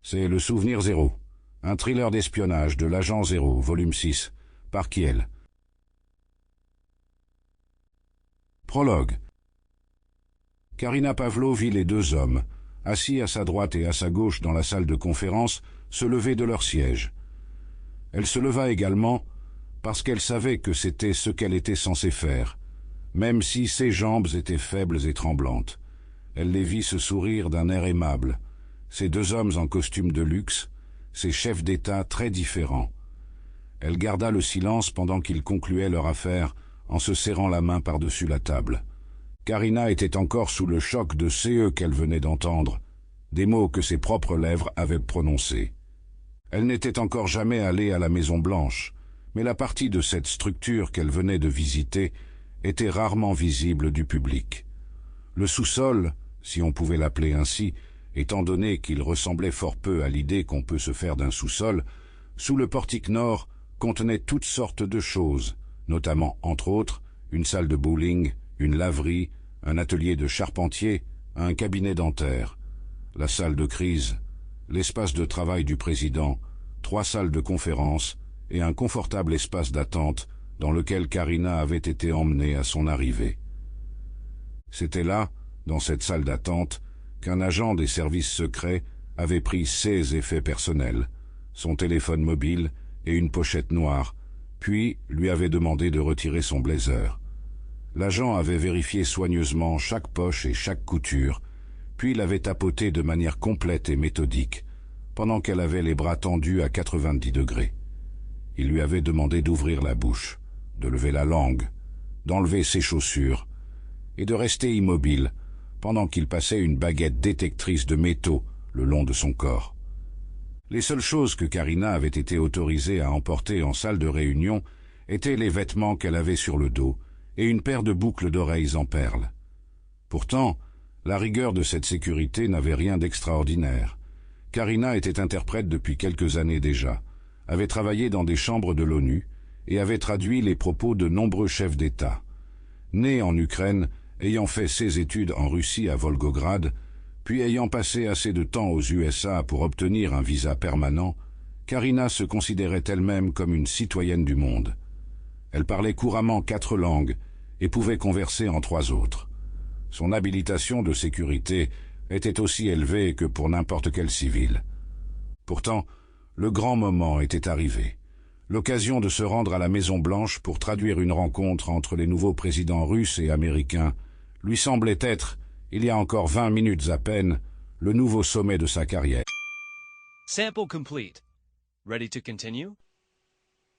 C'est Le Souvenir Zéro, un thriller d'espionnage de l'Agent Zéro, volume 6, par Kiel. Prologue. Karina Pavlo vit les deux hommes, assis à sa droite et à sa gauche dans la salle de conférence, se lever de leur siège. Elle se leva également parce qu'elle savait que c'était ce qu'elle était censée faire, même si ses jambes étaient faibles et tremblantes. Elle les vit se sourire d'un air aimable, ces deux hommes en costume de luxe, ces chefs d'État très différents. Elle garda le silence pendant qu'ils concluaient leur affaire en se serrant la main par-dessus la table. Karina était encore sous le choc de CE qu'elle venait d'entendre, des mots que ses propres lèvres avaient prononcés. Elle n'était encore jamais allée à la Maison-Blanche, mais la partie de cette structure qu'elle venait de visiter était rarement visible du public. Le sous-sol, si on pouvait l'appeler ainsi, étant donné qu'il ressemblait fort peu à l'idée qu'on peut se faire d'un sous-sol, sous le portique nord contenait toutes sortes de choses, notamment, entre autres, une salle de bowling, une laverie, un atelier de charpentier, un cabinet dentaire, la salle de crise, l'espace de travail du président, 3 salles de conférence et un confortable espace d'attente dans lequel Karina avait été emmenée à son arrivée. C'était là, dans cette salle d'attente, qu'un agent des services secrets avait pris ses effets personnels, son téléphone mobile et une pochette noire, puis lui avait demandé de retirer son blazer. L'agent avait vérifié soigneusement chaque poche et chaque couture, puis l'avait tapoté de manière complète et méthodique, pendant qu'elle avait les bras tendus à 90 degrés. Il lui avait demandé d'ouvrir la bouche, de lever la langue, d'enlever ses chaussures, et de rester immobile, pendant qu'il passait une baguette détectrice de métaux le long de son corps. Les seules choses que Karina avait été autorisée à emporter en salle de réunion étaient les vêtements qu'elle avait sur le dos et une paire de boucles d'oreilles en perles. Pourtant, la rigueur de cette sécurité n'avait rien d'extraordinaire. Karina était interprète depuis quelques années déjà, avait travaillé dans des chambres de l'ONU et avait traduit les propos de nombreux chefs d'État. Née en Ukraine, ayant fait ses études en Russie à Volgograd, puis ayant passé assez de temps aux USA pour obtenir un visa permanent, Karina se considérait elle-même comme une citoyenne du monde. Elle parlait couramment 4 langues et pouvait converser en 3 autres. Son habilitation de sécurité était aussi élevée que pour n'importe quel civil. Pourtant, le grand moment était arrivé. L'occasion de se rendre à la Maison-Blanche pour traduire une rencontre entre les nouveaux présidents russes et américains lui semblait être, il y a encore 20 minutes à peine, le nouveau sommet de sa carrière. Sample complete. Ready to continue?